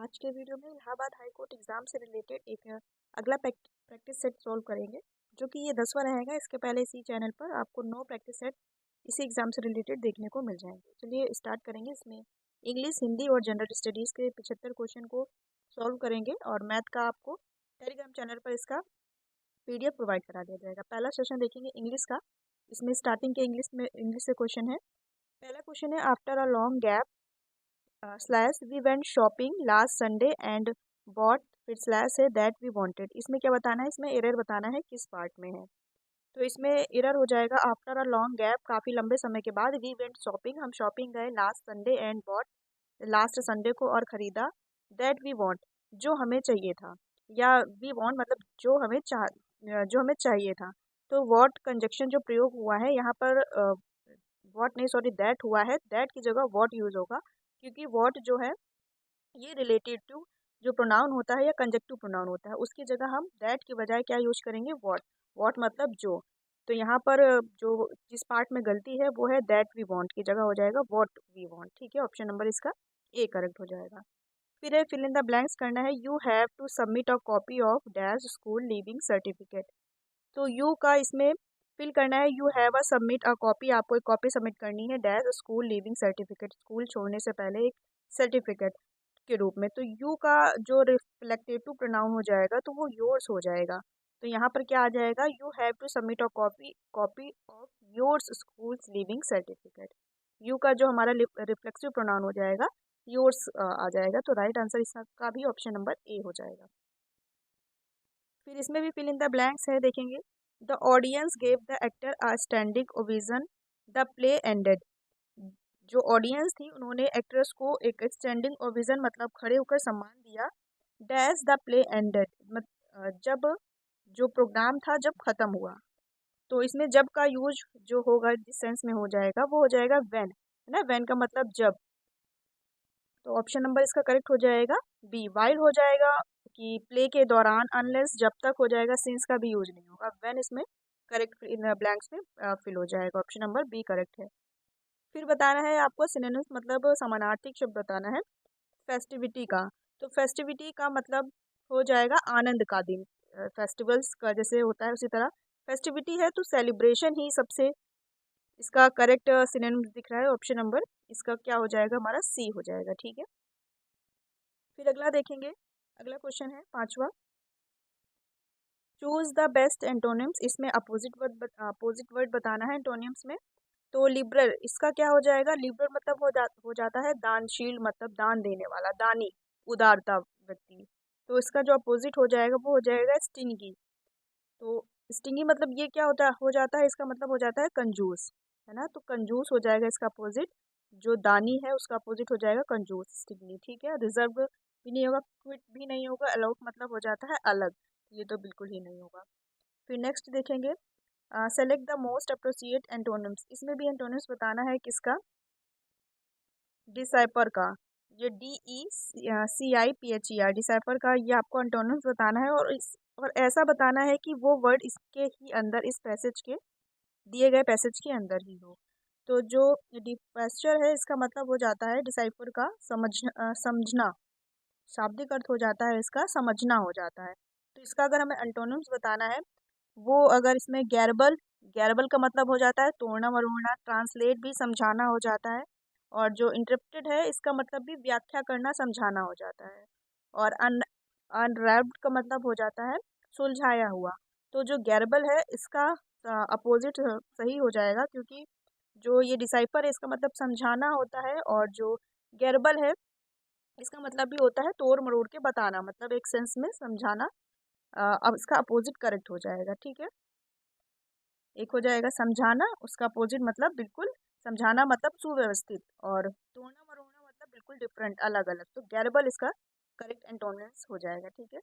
आज के वीडियो में इलाहाबाद हाई कोर्ट एग्ज़ाम से रिलेटेड एक अगला प्रैक्टिस सेट सॉल्व करेंगे, जो कि ये 10वां रहेगा। इसके पहले इसी चैनल पर आपको 9 प्रैक्टिस सेट इसी एग्ज़ाम से रिलेटेड देखने को मिल जाएंगे। चलिए स्टार्ट करेंगे। इसमें इंग्लिश, हिंदी और जनरल स्टडीज़ के 75 क्वेश्चन को सॉल्व करेंगे और मैथ का आपको टेलीग्राम चैनल पर इसका PDF प्रोवाइड करा दिया जाएगा। पहला सेशन देखेंगे इंग्लिश का। इसमें स्टार्टिंग के इंग्लिश से क्वेश्चन है। पहला क्वेश्चन है, after a long gap slash we went shopping last Sunday and bought, फिर स्लैश है दैट वी वांटेड। इसमें क्या बताना है? इसमें एरर बताना है किस पार्ट में है। तो इसमें एरर हो जाएगा आफ्टर अ लॉन्ग गैप, काफ़ी लंबे समय के बाद, वी वेंट शॉपिंग, हम शॉपिंग गए, last Sunday and bought, last Sunday को और ख़रीदा, दैट वी वांट, जो हमें चाहिए था, या वी वांट मतलब जो हमें चाहिए था। तो वॉट कंजक्शन जो प्रयोग हुआ है यहाँ पर, वॉट नहीं सॉरी दैट हुआ है, दैट की जगह वॉट यूज़ होगा, क्योंकि वॉट जो है ये रिलेटेड टू जो प्रोनाउन होता है या कंजक्टिव प्रोनाउन होता है, उसकी जगह हम दैट की बजाय क्या यूज करेंगे? वॉट। वॉट मतलब जो। तो यहाँ पर जो जिस पार्ट में गलती है वो है दैट वी वांट की जगह हो जाएगा वॉट वी वांट। ठीक है, ऑप्शन नंबर इसका ए करेक्ट हो जाएगा। फिर है फिल इन द ब्लैंक्स करना है। You have to submit a copy of dash school leaving certificate. तो यू का इसमें फिल करना है, you have a submit a copy, आपको एक कॉपी सबमिट करनी है dash school leaving certificate, school छोड़ने से पहले एक सर्टिफिकेट के रूप में। तो यू का जो रिफ्लेक्टिव प्रोनाउन हो जाएगा तो वो योर्स हो जाएगा। तो यहाँ पर क्या आ जाएगा? You have to submit a copy of yours schools leaving certificate. You का जो हमारा रिफ्लेक्सिव प्रोनाउन हो जाएगा योर्स आ जाएगा। तो राइट आंसर इसका भी ऑप्शन नंबर ए हो जाएगा। फिर इसमें भी फिल इन द ब्लैंक्स है, देखेंगे। The audience gave the actor a standing ovation, the play ended. जो ऑडियंस थी उन्होंने एक्ट्रेस को एक स्टैंडिंग ओवेशन मतलब खड़े होकर सम्मान दिया, डैश द प्ले एंडेड जब जो प्रोग्राम था जब खत्म हुआ। तो इसमें जब का यूज जो होगा जिस सेंस में हो जाएगा वो हो जाएगा व्हेन, है ना। व्हेन का मतलब जब। तो ऑप्शन नंबर इसका करेक्ट हो जाएगा बी, वाइल हो जाएगा कि प्ले के दौरान, अनलेस जब तक हो जाएगा, सिंस का भी यूज नहीं होगा, व्हेन इसमें करेक्ट इन ब्लैंक्स में फिल हो जाएगा। ऑप्शन नंबर बी करेक्ट है। फिर बताना है आपको सिनोनिम्स मतलब समानार्थी शब्द बताना है फेस्टिविटी का। तो फेस्टिविटी का मतलब हो जाएगा आनंद का दिन। फेस्टिवल्स का जैसे होता है उसी तरह फेस्टिविटी है, तो सेलिब्रेशन ही सबसे इसका करेक्ट सिनोनिम्स दिख रहा है। ऑप्शन नंबर इसका क्या हो जाएगा? हमारा सी हो जाएगा। ठीक है, फिर अगला देखेंगे। अगला क्वेश्चन है 5वां, चूज द बेस्ट एंटोनिम्स। इसमें अपोजिट वर्ड बताना है एंटोनिम्स में। तो लिबरल इसका क्या हो जाएगा? लिबरल मतलब हो जाता है दानशील, मतलब दान देने वाला, दानी, उदारता व्यक्ति। तो इसका जो अपोजिट हो जाएगा वो हो जाएगा स्टिंगी। तो स्टिंगी मतलब ये क्या हो जाता है? इसका मतलब हो जाता है कंजूस, है ना। तो कंजूस हो जाएगा इसका अपोजिट। जो दानी है उसका अपोजिट हो जाएगा कंजूस, स्टिंगी। ठीक है, रिजर्व भी नहीं होगा, क्विट भी नहीं होगा, अलाउट मतलब हो जाता है अलग, ये तो बिल्कुल ही नहीं होगा। फिर नेक्स्ट देखेंगे, select the most appropriate antonyms. इसमें भी एंटोनिम्स बताना है किसका? डिसाइपर का। ये DECIPHER डिसाइपर का, ये आपको एंटोनिम्स बताना है। और ऐसा बताना है कि वो वर्ड इसके ही अंदर, इस पैसेज के दिए गए पैसेज के अंदर ही हो। तो जो डिपेस्चर है इसका मतलब हो जाता है डिसाइफर का समझना। शाब्दिक अर्थ हो जाता है इसका समझना हो जाता है। तो इसका अगर हमें एंटोनिम्स बताना है, वो अगर इसमें गैरबल, गैरबल का मतलब हो जाता है तोड़ना मरोड़ना, ट्रांसलेट भी समझाना हो जाता है। और जो इंटरप्रेटेड है इसका मतलब भी व्याख्या करना समझाना हो जाता है। और अनरैप्ड का मतलब हो जाता है सुलझाया हुआ। तो जो गैरबल है इसका अपोजिट सही हो जाएगा, क्योंकि जो ये डिसाइफर है इसका मतलब समझाना होता है, और जो गैरबल है इसका मतलब भी होता है तोड़ मरोड़ के बताना, मतलब एक सेंस में समझाना। अब इसका अपोजिट करेक्ट हो जाएगा। ठीक है, एक हो जाएगा समझाना, उसका अपोजिट मतलब बिल्कुल, समझाना मतलब सुव्यवस्थित, और तोड़ना मरोड़ना मतलब बिल्कुल डिफरेंट, अलग अलग। तो गैरबल इसका करेक्ट एंटोनिम्स हो जाएगा। ठीक है,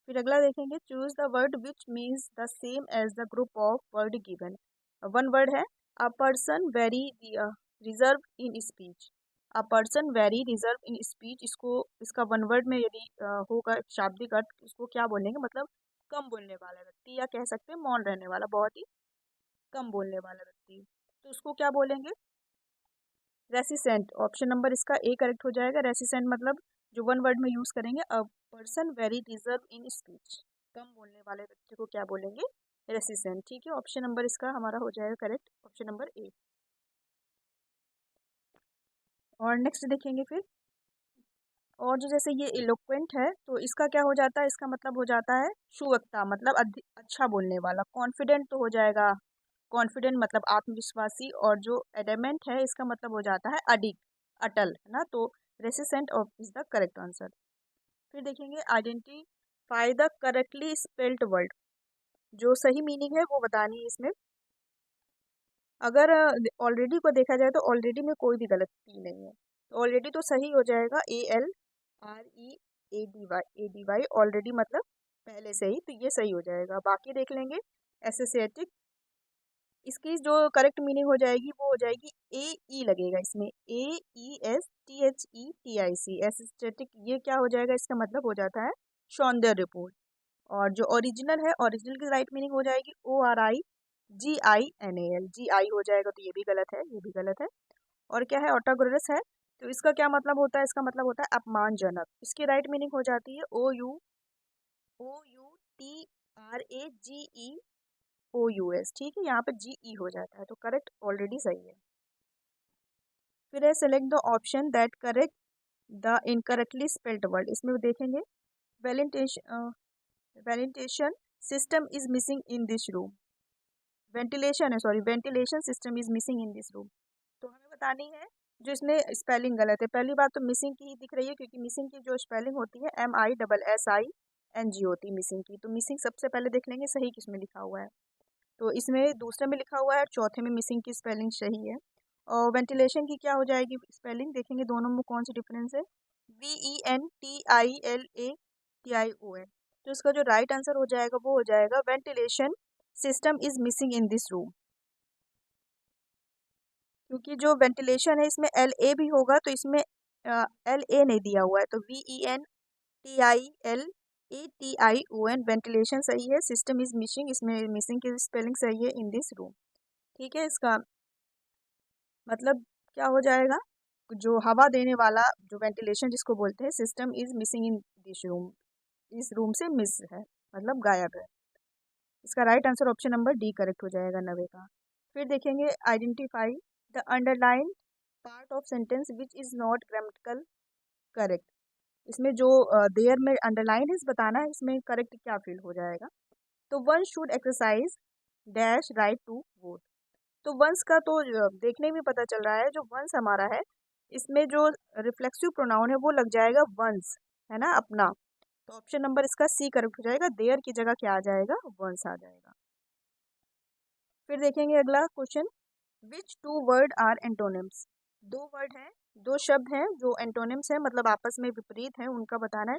फिर अगला देखेंगे, choose the word which means the same as the group of word given. One word है, a person very reserve in speech. A person very reserve in speech, इसको इसका वन वर्ड में यदि होगा शाब्दिक अर्थ, इसको क्या बोलेंगे? मतलब कम बोलने वाला व्यक्ति, या कह सकते हैं मौन रहने वाला, बहुत ही कम बोलने वाला व्यक्ति। तो उसको क्या बोलेंगे? रेसिसेंट। ऑप्शन नंबर इसका ए करेक्ट हो जाएगा। रेसिसेंट मतलब जो वन वर्ड में यूज़ करेंगे, a person very reserve in speech, कम बोलने वाले व्यक्ति को क्या बोलेंगे, रेसिसेंट। ठीक है, ऑप्शन नंबर इसका हमारा हो जाएगा करेक्ट, ऑप्शन नंबर ए। और नेक्स्ट देखेंगे फिर, और जो जैसे ये इलोक्वेंट है तो इसका क्या हो जाता है, इसका मतलब हो जाता है सुवक्ता, मतलब अच्छा बोलने वाला। कॉन्फिडेंट तो हो जाएगा, कॉन्फिडेंट मतलब आत्मविश्वासी, और जो एडेमेंट है इसका मतलब हो जाता है अडिग, अटल, है ना। तो reticent of is the correct answer. फिर देखेंगे identify the correctly spelled word, जो सही मीनिंग है वो बतानी है इसमें। अगर ऑलरेडी को देखा जाए तो ऑलरेडी में कोई भी गलती नहीं है, तो ऑलरेडी तो सही हो जाएगा, ALREADY, ऑलरेडी मतलब पहले से ही, तो ये सही हो जाएगा। बाकी देख लेंगे एसोसिएटिक, इसकी जो करेक्ट मीनिंग हो जाएगी वो हो जाएगी AE लगेगा इसमें, AESTHETIC, एसोसिएटिक, ये क्या हो जाएगा, इसका मतलब हो जाता है सौंदर्यपूर्ण। और जो ओरिजिनल है, ओरिजिनल की राइट मीनिंग हो जाएगी ORIGINAL, GI हो जाएगा, तो ये भी गलत है, ये भी गलत है। और क्या है, ऑटोग्रोरस है, तो इसका क्या मतलब होता है, इसका मतलब होता है अपमानजनक। इसकी राइट मीनिंग हो जाती है OUTRAGEOUS। ठीक है, यहाँ पे GE हो जाता है, तो करेक्ट ऑलरेडी सही है। फिर है select the option that correct the incorrectly spelled word, इसमें देखेंगे ventilation system is missing in this room, ventilation system is missing in this room. तो हमें बतानी है जो इसमें स्पेलिंग गलत है। पहली बात तो मिसिंग की ही दिख रही है, क्योंकि मिसिंग की जो स्पेलिंग होती है MISSING होती है मिसिंग की। तो मिसिंग सबसे पहले देख लेंगे सही किसमें लिखा हुआ है, तो इसमें दूसरे में लिखा हुआ है, चौथे में मिसिंग की स्पेलिंग सही है। और वेंटिलेशन की क्या हो जाएगी स्पेलिंग, देखेंगे दोनों में कौन सी डिफरेंस है, VENTILATION। तो इसका जो राइट आंसर हो जाएगा वो हो जाएगा ventilation system is missing in this room, क्योंकि जो वेंटिलेशन है इसमें LA भी होगा, तो इसमें LA नहीं दिया हुआ है, तो VENTILATION, वेंटिलेशन सही है, सिस्टम इज मिसिंग, इसमें मिसिंग की स्पेलिंग सही है, इन दिस रूम। ठीक है, इसका मतलब क्या हो जाएगा, जो हवा देने वाला, जो वेंटिलेशन जिसको बोलते हैं, system is missing in this room, इस रूम से मिस है, मतलब गायब है। इसका right answer option number D correct हो जाएगा 90 का। फिर देखेंगे identify the underline part of sentence which is not grammatical correct, इसमें जो देयर में अंडरलाइन इस बताना है, इसमें करेक्ट क्या फील हो जाएगा। तो one should exercise dash right to vote, तो वंस का तो देखने में पता चल रहा है, जो वंस हमारा है इसमें जो रिफ्लेक्सिव प्रोनाउन है वो लग जाएगा वंस, है ना, अपना। तो ऑप्शन नंबर इसका सी करेक्ट हो जाएगा, देयर की जगह क्या आ जाएगा, वंस आ जाएगा। फिर देखेंगे अगला question, which two word are antonyms, दो वर्ड हैं, दो शब्द हैं जो एंटोनिम्स है, मतलब आपस में विपरीत है, उनका बताना है।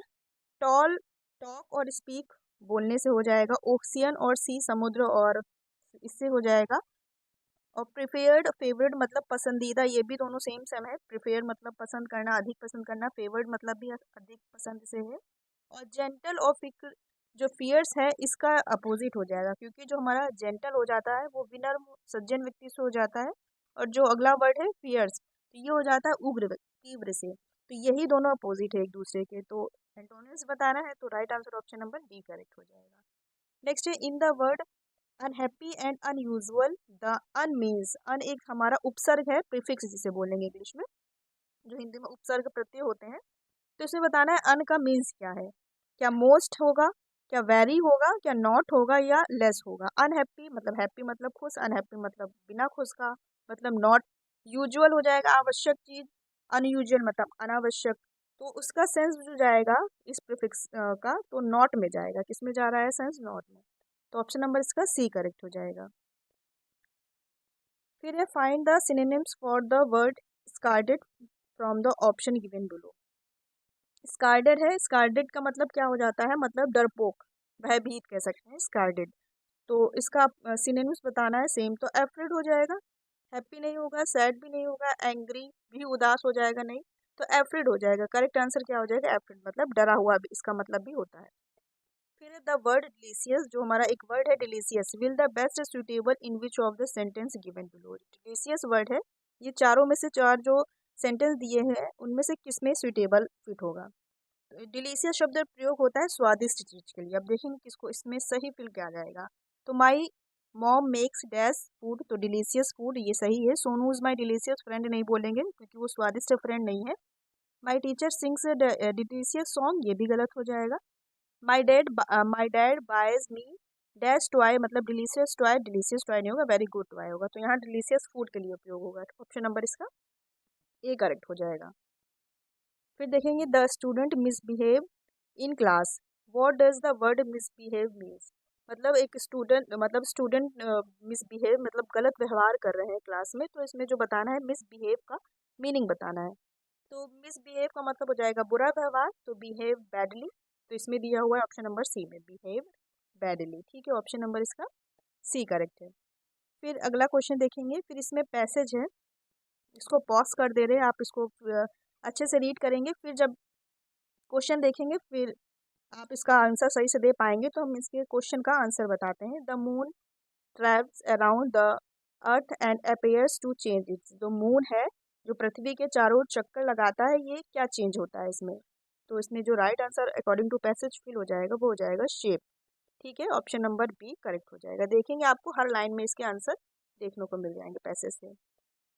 टॉल, टॉक और स्पीक बोलने से हो जाएगा, ओशियन और सी समुद्र, और इससे हो जाएगा। और प्रिफेयर्ड, फेवरेट मतलब पसंदीदा, ये भी दोनों सेम सेम है, प्रिफेयर मतलब पसंद करना, अधिक पसंद करना, फेवरेट मतलब भी अधिक पसंद से है। और जेंटल और फिक्र, जो फियर्स है इसका अपोजिट हो जाएगा, क्योंकि जो हमारा जेंटल हो जाता है वो विनम्र सज्जन व्यक्ति से हो जाता है, और जो अगला वर्ड है फियर्स, तो ये हो जाता है उग्र, तीव्र से। तो यही दोनों अपोजिट है एक दूसरे के, तो एंटोनिम्स बताना है, तो right answer option number D correct हो जाएगा। नेक्स्ट है in the word unhappy and unusual, the un means, un एक हमारा उपसर्ग है, प्रीफिक्स जिसे बोलेंगे इंग्लिश में, जो हिंदी में उपसर्ग प्रत्यय होते हैं। तो इसमें बताना है अन का मीन्स क्या है, क्या मोस्ट होगा, क्या वेरी होगा, क्या नॉट होगा, या लेस होगा। अनहैप्पी मतलब हैप्पी मतलब खुश, अनहैप्पी मतलब बिना खुश का, मतलब नॉट। यूजुअल हो जाएगा आवश्यक चीज, अनयूजुअल मतलब अनावश्यक। तो उसका सेंस जो जाएगा इस प्रीफिक्स का, तो नॉट में जाएगा, किस में जा रहा है सेंस, नॉट में। तो ऑप्शन नंबर इसका सी करेक्ट हो जाएगा। फिर है find the synonyms for the word discarded from the option given below. Discarded है, स्कार्डेड का मतलब क्या हो जाता है, मतलब डरपोक, भयभीत कह सकते हैं स्कार्डेड। तो इसका सिनोनिम्स बताना है सेम, तो एफ्रेड हो जाएगा, हैप्पी नहीं होगा, सैड भी नहीं होगा, एंग्री भी, उदास हो जाएगा नहीं, तो एफ्रेड हो जाएगा। करेक्ट आंसर क्या हो जाएगा, एफ्रेड मतलब डरा हुआ भी इसका मतलब भी होता है। फिर द वर्ड डिलीशियस, जो हमारा एक वर्ड है delicious, will the best suitable in which of the sentence given below, delicious word है, ये चारों में से चार जो सेंटेंस दिए हैं उनमें से किस में सुटेबल फिट होगा। डिलीशियस शब्द प्रयोग होता है स्वादिष्ट चीज के लिए। अब देखेंगे किसको इसमें सही फिल क्या जाएगा। तो my mom makes dash food, तो डिलीशियस फूड ये सही है। Sonu is my delicious friend नहीं बोलेंगे क्योंकि वो स्वादिष्ट फ्रेंड नहीं है। My teacher sings delicious song, ये भी गलत हो जाएगा। My dad boys me dash toy, मतलब डिलीशियस टॉय नहीं होगा, वेरी गुड टॉय होगा। तो यहाँ डिलीशियस फूड के लिए उपयोग होगा। ऑप्शन नंबर इसका ए करेक्ट हो जाएगा। फिर देखेंगे the student misbehave in class, what does the word misbehave means. मतलब एक स्टूडेंट मिसबिहेव मतलब गलत व्यवहार कर रहे हैं क्लास में, तो इसमें जो बताना है मिसबिहेव का मीनिंग बताना है। तो मिसबिहेव का मतलब हो जाएगा बुरा व्यवहार, तो बिहेव बैडली, तो इसमें दिया हुआ है ऑप्शन नंबर सी में बिहेव बैडली। ठीक है, ऑप्शन नंबर इसका सी करेक्ट है। फिर अगला क्वेश्चन देखेंगे। फिर इसमें पैसेज है, इसको पॉज कर दे रहे हैं, आप इसको अच्छे से रीड करेंगे, फिर जब क्वेश्चन देखेंगे फिर आप इसका आंसर सही से दे पाएंगे। तो हम इसके क्वेश्चन का आंसर बताते हैं। The moon travels around the earth and appears to change its, जो मून है जो पृथ्वी के चारों ओर चक्कर लगाता है, ये क्या चेंज होता है इसमें। तो इसमें जो right answer according to passage fill हो जाएगा वो हो जाएगा शेप। ठीक है, ऑप्शन नंबर बी करेक्ट हो जाएगा। देखेंगे आपको हर लाइन में इसके आंसर देखने को मिल जाएंगे पैसेज से।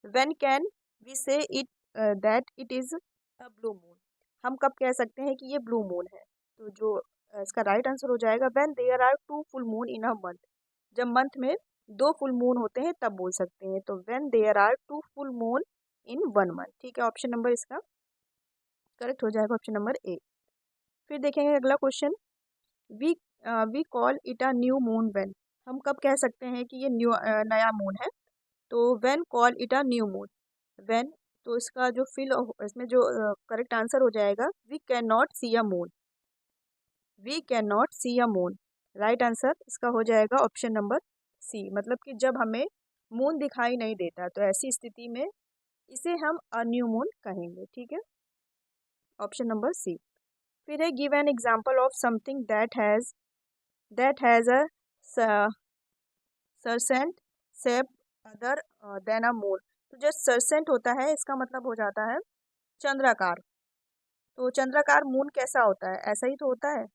व्हेन कैन वी से it that it is a blue moon, हम कब कह सकते हैं कि ये ब्लू मून है। तो जो इसका राइट आंसर हो जाएगा when there are 2 full moon in a month, जब मंथ में 2 फुल मून होते हैं तब बोल सकते हैं। तो when there are 2 full moon in 1 month. ठीक है, ऑप्शन नंबर इसका करेक्ट हो जाएगा, ऑप्शन नंबर ए। फिर देखेंगे अगला question. We we call it a new moon when, हम कब कह सकते हैं कि ये नया मून है। तो when call it a new moon, when, तो इसका जो इसमें जो करेक्ट आंसर हो जाएगा we can not see a moon, we can not see a moon. Right answer इसका हो जाएगा ऑप्शन नंबर सी, मतलब कि जब हमें मून दिखाई नहीं देता तो ऐसी स्थिति में इसे हम अ न्यू मून कहेंगे। ठीक है, ऑप्शन नंबर सी। फिर है give an example of something that has a crescent shape other than a moon. तो जो सरसेंट होता है इसका मतलब हो जाता है चंद्राकार। तो चंद्राकार मून कैसा होता है, ऐसा ही तो होता है,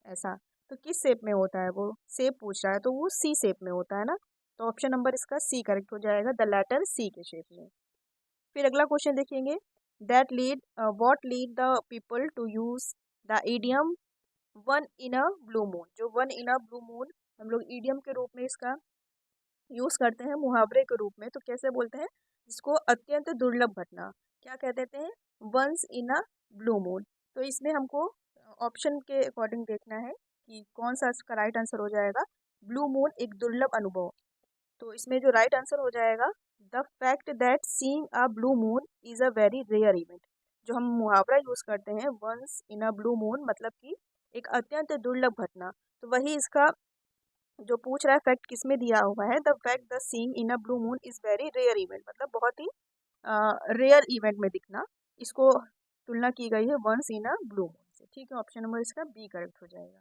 ऐसा। तो किस शेप में होता है, वो शेप पूछ रहा है, तो वो सी शेप में होता है ना। तो ऑप्शन नंबर इसका सी करेक्ट हो जाएगा, द लेटर सी के शेप में। फिर अगला क्वेश्चन देखेंगे। What lead the people to use the idiom once in a blue moon, जो once in a blue moon हम लोग इडियम के रूप में इसका यूज करते हैं, मुहावरे के रूप में। तो कैसे बोलते हैं इसको, अत्यंत दुर्लभ घटना, क्या कह देते हैं, once in a blue moon. तो इसमें हमको ऑप्शन के अकॉर्डिंग देखना है कि कौन सा इसका राइट आंसर हो जाएगा। ब्लू मून एक दुर्लभ अनुभव, तो इसमें जो राइट आंसर हो जाएगा the fact that seeing a blue moon is a very rare event. जो हम मुहावरा यूज करते हैं once in a blue moon, मतलब कि एक अत्यंत दुर्लभ घटना, तो वही इसका जो पूछ रहा है फैक्ट किस में दिया हुआ है, the fact the seeing in a blue moon is very rare event, मतलब बहुत ही रेयर इवेंट में दिखना, इसको तुलना की गई है once in a blue moon से। ठीक है, ऑप्शन नंबर इसका बी करेक्ट हो जाएगा।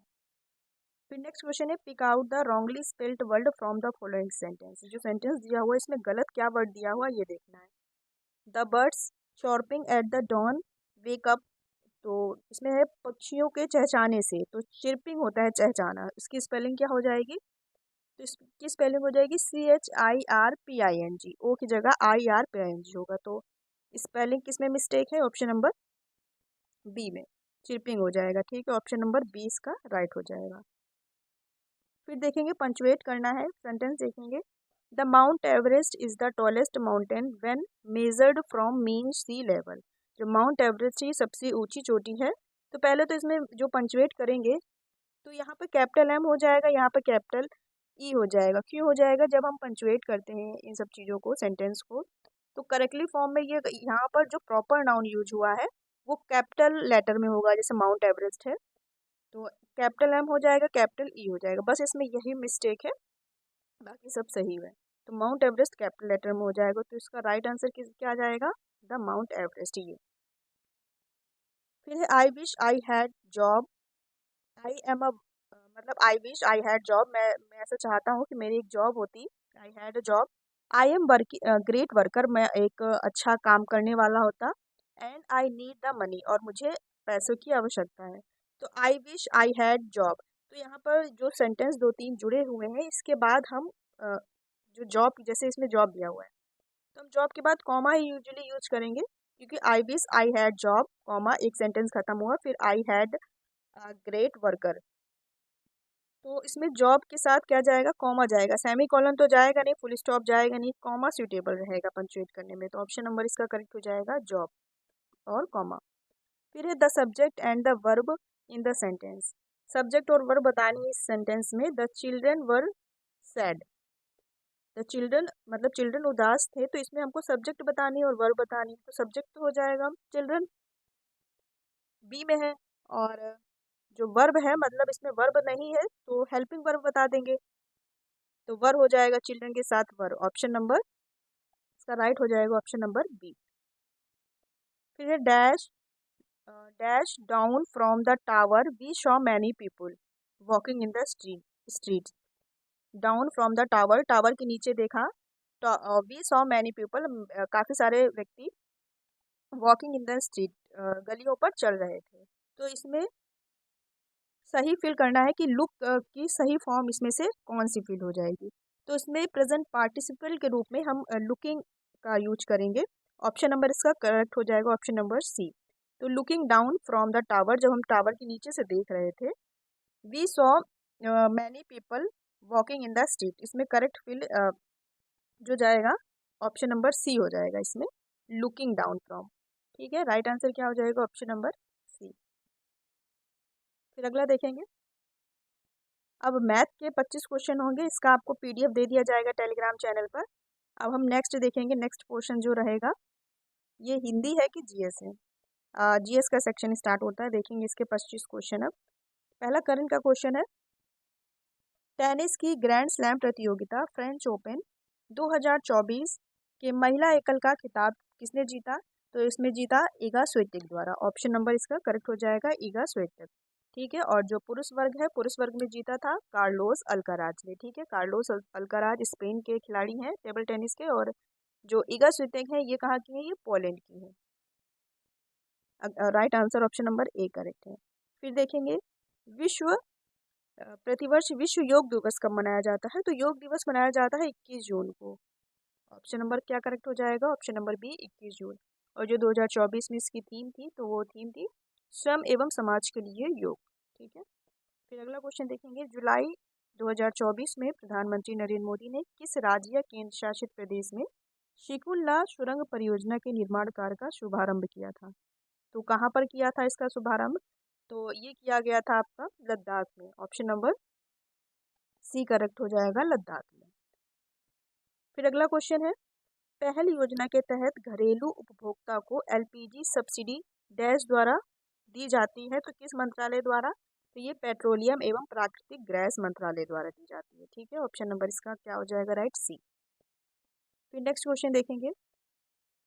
फिर नेक्स्ट क्वेश्चन है pick out the wrongly spelled word from the following sentence. जो सेंटेंस दिया हुआ है इसमें गलत क्या वर्ड दिया हुआ ये देखना है। The birds chirping at the dawn wake up, तो इसमें है पक्षियों के चहचाने से, तो चिरपिंग होता है चहचाना, इसकी स्पेलिंग क्या हो जाएगी, तो इसकी स्पेलिंग हो जाएगी CHIRPING, ओ की जगह IRPING होगा। तो स्पेलिंग किस में मिस्टेक है, ऑप्शन नंबर बी में चिरपिंग हो जाएगा। ठीक है, ऑप्शन नंबर बी इसका राइट हो जाएगा। फिर देखेंगे पंचुएट करना है, सेंटेंस देखेंगे। The Mount Everest is the tallest mountain when measured from mean sea level, जो माउंट एवरेस्ट ही सबसे ऊंची चोटी है। तो पहले तो इसमें जो पंचुएट करेंगे तो यहाँ पे कैपिटल M हो जाएगा, यहाँ पे कैपिटल E हो जाएगा। क्यों हो जाएगा, जब हम पंचुएट करते हैं इन सब चीज़ों को, सेंटेंस को, तो करेक्टली फॉर्म में ये यहाँ पर जो प्रॉपर नाउन यूज हुआ है वो कैपिटल लेटर में होगा, जैसे माउंट एवरेस्ट है तो कैपिटल M हो जाएगा, कैपिटल E हो जाएगा, बस इसमें यही मिस्टेक है, बाकी सब सही है। तो माउंट एवरेस्ट कैपिटल लेटर में हो जाएगा, तो इसका राइट आंसर क्या आ जाएगा, द माउंट एवरेस्ट ये। फिर है I wish I had job, I am a मतलब I wish I had job, मैं ऐसा चाहता हूँ कि मेरी एक जॉब होती, I had a job. I am great worker, मैं एक अच्छा काम करने वाला होता। And I need the money, और मुझे पैसों की आवश्यकता है। तो I wish I had job, तो यहाँ पर जो सेंटेंस दो तीन जुड़े हुए हैं इसके बाद हम जो जॉब, जैसे इसमें जॉब दिया हुआ है तो हम जॉब के बाद कॉमा ही यूजुअली यूज करेंगे, क्योंकि आई wish I had job comma एक सेंटेंस खत्म हुआ, फिर आई हैड ग्रेट वर्कर, तो इसमें जॉब के साथ क्या जाएगा, कॉमा जाएगा, सेमी कॉलन तो जाएगा नहीं, फुल स्टॉप जाएगा नहीं, कॉमा सूटेबल रहेगा पंचुएट करने में। तो ऑप्शन नंबर इसका करेक्ट हो जाएगा जॉब और कॉमा। फिर है the subject and the verb in the sentence. Subject और वर्ब बतानी है इस सेंटेंस में। The children were sad, the children मतलब चिल्ड्रन उदास थे, तो इसमें हमको सब्जेक्ट बतानी है और वर्ब बतानी है, तो सब्जेक्ट तो हो जाएगा चिल्ड्रन, बी में है, और जो वर्ब है मतलब इसमें वर्ब नहीं है तो हेल्पिंग वर्ब बता देंगे, तो वर हो जाएगा चिल्ड्रन के साथ वर, ऑप्शन नंबर इसका राइट हो जाएगा ऑप्शन नंबर बी। फिर है dash dash down from the tower we saw many people walking in the street, down from the tower, tower के नीचे देखा, वी सॉ मैनी पीपल काफ़ी सारे व्यक्ति, वॉकिंग इन द स्ट्रीट गलियों पर चल रहे थे। तो इसमें सही फिल करना है कि लुक की सही फॉर्म इसमें से कौन सी फिल हो जाएगी, तो इसमें प्रेजेंट पार्टिसिपल के रूप में हम लुकिंग का यूज करेंगे, ऑप्शन नंबर इसका करेक्ट हो जाएगा ऑप्शन नंबर सी। तो looking down from the tower, जब हम टावर के नीचे से देख रहे थे, we saw many people walking in the street, इसमें करेक्ट फिल जो जाएगा ऑप्शन नंबर सी हो जाएगा इसमें, लुकिंग डाउन फ्रॉम। ठीक है, राइट आंसर क्या हो जाएगा ऑप्शन नंबर सी। फिर अगला देखेंगे। अब मैथ के 25 क्वेश्चन होंगे, इसका आपको पीडीएफ दे दिया जाएगा टेलीग्राम चैनल पर। अब हम नेक्स्ट देखेंगे, नेक्स्ट पोर्शन जो रहेगा ये हिंदी है कि जीएस है। जीएस का सेक्शन स्टार्ट होता है, देखेंगे इसके 25 क्वेश्चन। अब पहला करंट का क्वेश्चन है, टेनिस की ग्रैंड स्लैम प्रतियोगिता फ्रेंच ओपन 2024 के महिला एकल का खिताब किसने जीता, तो इसमें जीता इगा स्वियातेक द्वारा, ऑप्शन नंबर इसका करेक्ट हो जाएगा इगा स्वियातेक। ठीक है, और जो पुरुष वर्ग है, पुरुष वर्ग में जीता था कार्लोस अल्काराज ने। ठीक है, कार्लोस अल्काराज स्पेन के खिलाड़ी हैं टेबल टेनिस के, और जो इगा स्वियातेक है ये कहाँ की है, ये पोलैंड की है। Right answer option number A correct है। फिर देखेंगे विश्व प्रतिवर्ष विश्व योग दिवस कब मनाया जाता है, तो योग दिवस मनाया जाता है 21 जून को, ऑप्शन नंबर क्या करेक्ट हो जाएगा ऑप्शन नंबर बी 21 जून। और जो 2024 में इसकी थीम थी तो वो थीम थी श्रम एवं समाज के लिए योग। ठीक है, फिर अगला क्वेश्चन देखेंगे, जुलाई 2024 में प्रधानमंत्री नरेंद्र मोदी ने किस राज्य या केंद्र शासित प्रदेश में शिकुल्ला सुरंग परियोजना के निर्माण कार्य का शुभारंभ किया था, तो कहाँ पर किया था इसका शुभारंभ, तो ये किया गया था आपका लद्दाख में, ऑप्शन नंबर सी करेक्ट हो जाएगा लद्दाख में। फिर अगला क्वेश्चन है, पहल योजना के तहत घरेलू उपभोक्ता को एलपीजी सब्सिडी डैश द्वारा दी जाती है, तो किस मंत्रालय द्वारा, तो ये पेट्रोलियम एवं प्राकृतिक गैस मंत्रालय द्वारा दी जाती है। ठीक है, ऑप्शन नंबर इसका क्या हो जाएगा राइट सी। फिर नेक्स्ट क्वेश्चन देखेंगे,